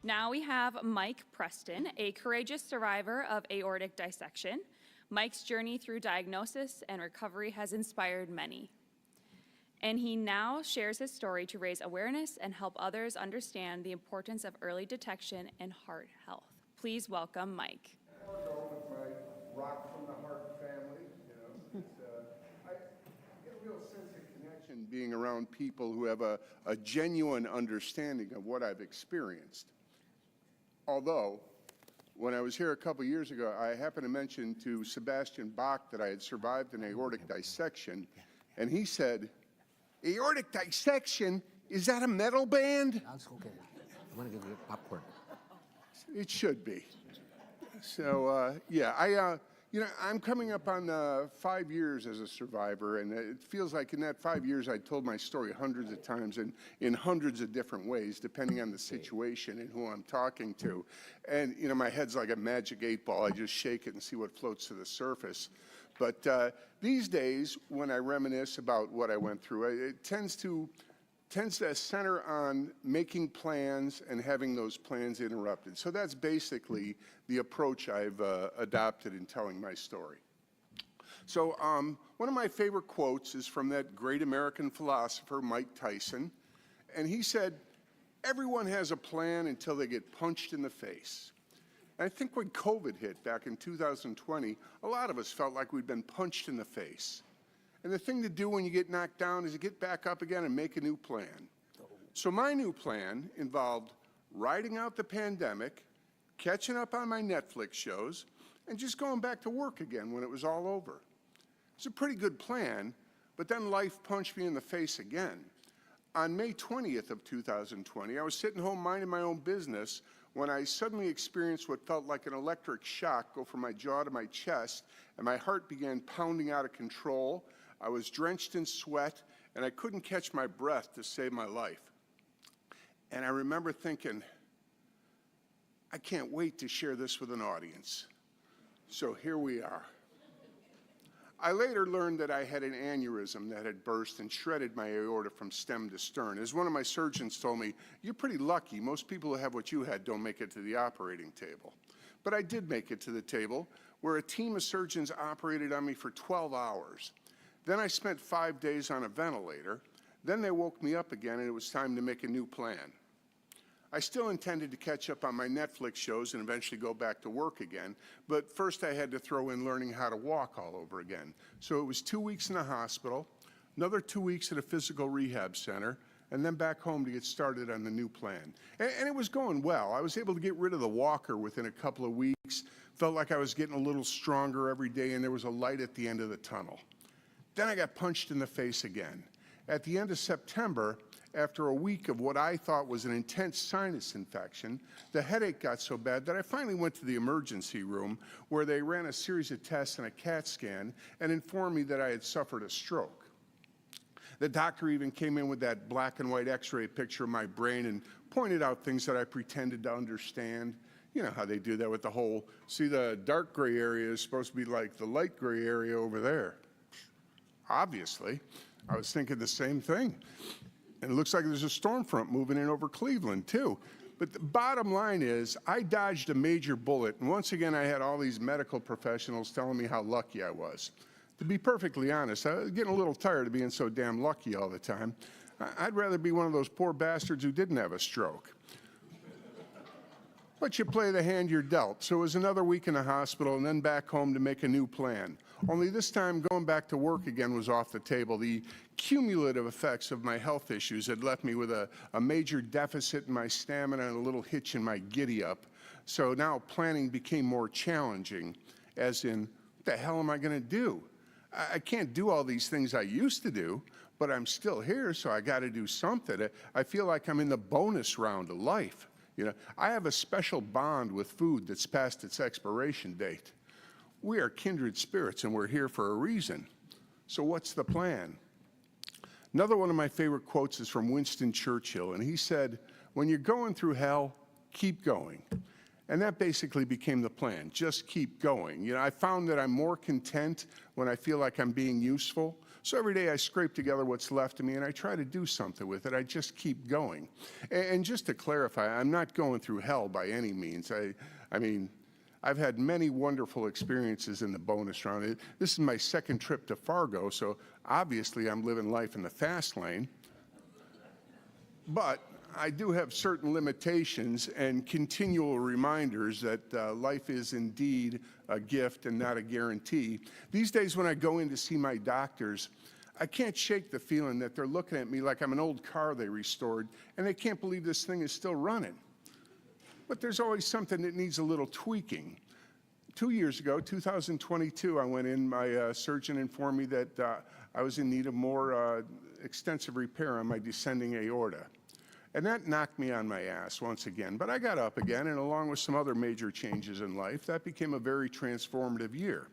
Now we have Mike Preston, a courageous survivor of aortic dissection. Mike's journey through diagnosis and recovery has inspired many. And he now shares his story to raise awareness and help others understand the importance of early detection in heart health. Please welcome Mike. Fargo with my rock from the heart family, I get a real sense of connection being around people who have a genuine understanding of what I've experienced. Although, when I was here a couple years ago, I happened to mention to Sebastian Bach that I had survived an aortic dissection, and he said, "Aortic dissection? Is that a metal band?" That's okay. I'm going to give you popcorn. It should be. So, I'm coming up on 5 years as a survivor, and it feels like in that 5 years I told my story hundreds of times and in hundreds of different ways, depending on the situation and who I'm talking to. And, my head's like a magic 8-ball. I just shake it and see what floats to the surface. But these days, when I reminisce about what I went through, it tends to center on making plans and having those plans interrupted. So that's basically the approach I've adopted in telling my story. So one of my favorite quotes is from that great American philosopher, Mike Tyson. And he said, "Everyone has a plan until they get punched in the face." And I think when COVID hit back in 2020, a lot of us felt like we'd been punched in the face. And the thing to do when you get knocked down is to get back up again and make a new plan. So my new plan involved riding out the pandemic, catching up on my Netflix shows, and just going back to work again when it was all over. It's a pretty good plan, but then life punched me in the face again. On May 20th of 2020, I was sitting home minding my own business when I suddenly experienced what felt like an electric shock go from my jaw to my chest, and my heart began pounding out of control. I was drenched in sweat, and I couldn't catch my breath to save my life. And I remember thinking, I can't wait to share this with an audience. So here we are. I later learned that I had an aneurysm that had burst and shredded my aorta from stem to stern. As one of my surgeons told me, "You're pretty lucky. Most people who have what you had don't make it to the operating table." But I did make it to the table, where a team of surgeons operated on me for 12 hours. Then I spent 5 days on a ventilator. Then they woke me up again, and it was time to make a new plan. I still intended to catch up on my Netflix shows and eventually go back to work again, but first I had to throw in learning how to walk all over again. So it was 2 weeks in the hospital, another 2 weeks at a physical rehab center, and then back home to get started on the new plan. And it was going well. I was able to get rid of the walker within a couple of weeks, felt like I was getting a little stronger every day, and there was a light at the end of the tunnel. Then I got punched in the face again. At the end of September, after a week of what I thought was an intense sinus infection, the headache got so bad that I finally went to the emergency room, where they ran a series of tests and a CAT scan and informed me that I had suffered a stroke. The doctor even came in with that black and white x-ray picture of my brain and pointed out things that I pretended to understand. You know how they do that with the whole, see, the dark gray area is supposed to be like the light gray area over there. Obviously, I was thinking the same thing. And it looks like there's a storm front moving in over Cleveland, too. But the bottom line is, I dodged a major bullet, and once again, I had all these medical professionals telling me how lucky I was. To be perfectly honest, I was getting a little tired of being so damn lucky all the time. I'd rather be one of those poor bastards who didn't have a stroke. But you play the hand you're dealt. So it was another week in the hospital and then back home to make a new plan. Only this time, going back to work again was off the table. The cumulative effects of my health issues had left me with a major deficit in my stamina and a little hitch in my giddy-up. So now planning became more challenging, as in, what the hell am I going to do? I can't do all these things I used to do, but I'm still here, so I got to do something. I feel like I'm in the bonus round of life. I have a special bond with food that's past its expiration date. We are kindred spirits, and we're here for a reason. So what's the plan? Another one of my favorite quotes is from Winston Churchill, and he said, "When you're going through hell, keep going." And that basically became the plan, just keep going. I found that I'm more content when I feel like I'm being useful. So every day I scrape together what's left of me and I try to do something with it. I just keep going. And just to clarify, I'm not going through hell by any means. I mean, I've had many wonderful experiences in the bonus round. This is my second trip to Fargo, so obviously I'm living life in the fast lane. But I do have certain limitations and continual reminders that life is indeed a gift and not a guarantee. These days when I go in to see my doctors, I can't shake the feeling that they're looking at me like I'm an old car they restored and they can't believe this thing is still running. But there's always something that needs a little tweaking. 2 years ago, 2022, I went in, my surgeon informed me that I was in need of more extensive repair on my descending aorta. And that knocked me on my ass once again. But I got up again, and along with some other major changes in life, that became a very transformative year.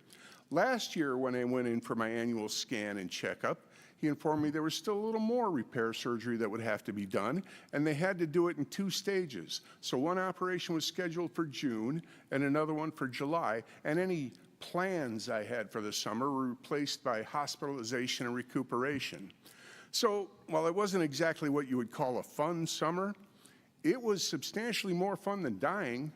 Last year, when I went in for my annual scan and checkup, he informed me there was still a little more repair surgery that would have to be done, and they had to do it in 2 stages. So one operation was scheduled for June and another one for July, and any plans I had for the summer were replaced by hospitalization and recuperation. So while it wasn't exactly what you would call a fun summer, it was substantially more fun than dying.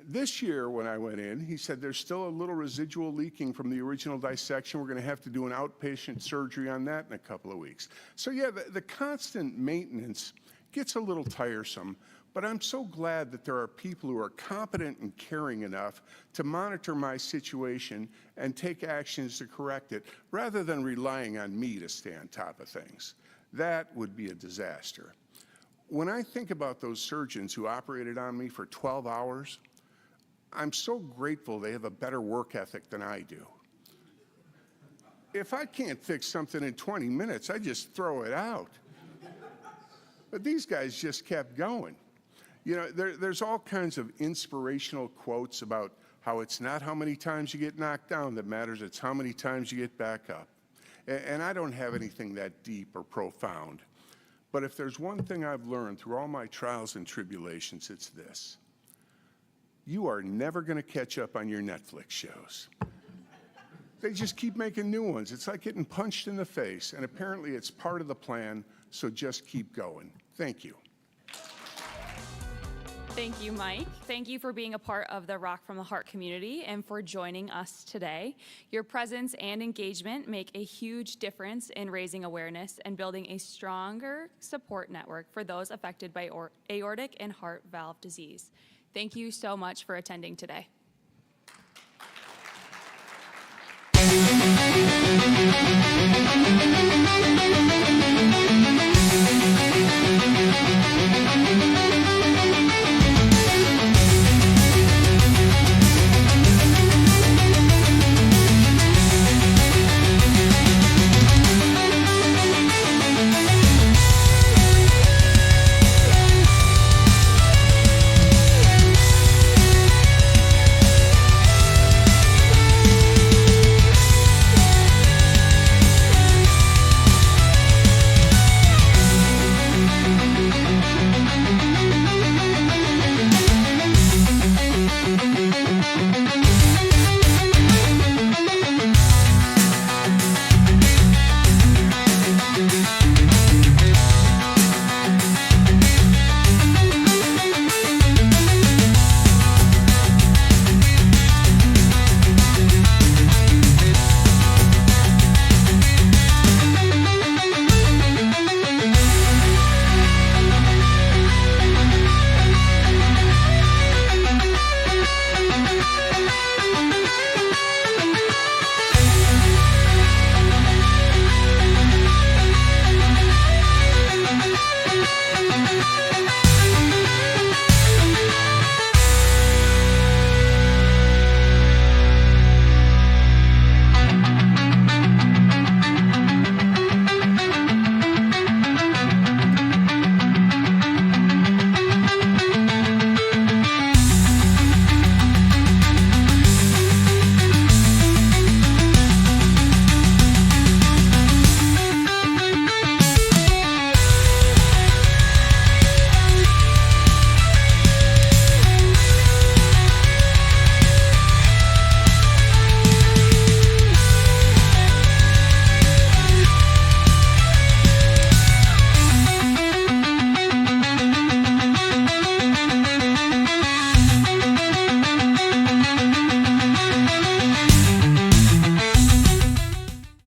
This year when I went in, he said there's still a little residual leaking from the original dissection. We're going to have to do an outpatient surgery on that in a couple of weeks. So yeah, the constant maintenance gets a little tiresome, but I'm so glad that there are people who are competent and caring enough to monitor my situation and take actions to correct it, rather than relying on me to stay on top of things. That would be a disaster. When I think about those surgeons who operated on me for 12 hours, I'm so grateful they have a better work ethic than I do. If I can't fix something in 20 minutes, I just throw it out. But these guys just kept going. You know, there's all kinds of inspirational quotes about how it's not how many times you get knocked down that matters, it's how many times you get back up. And I don't have anything that deep or profound. But if there's one thing I've learned through all my trials and tribulations, it's this. You are never going to catch up on your Netflix shows. They just keep making new ones. It's like getting punched in the face, and apparently it's part of the plan, so just keep going. Thank you. Thank you, Mike. Thank you for being a part of the Rock from the Heart community and for joining us today. Your presence and engagement make a huge difference in raising awareness and building a stronger support network for those affected by aortic and heart valve disease. Thank you so much for attending today.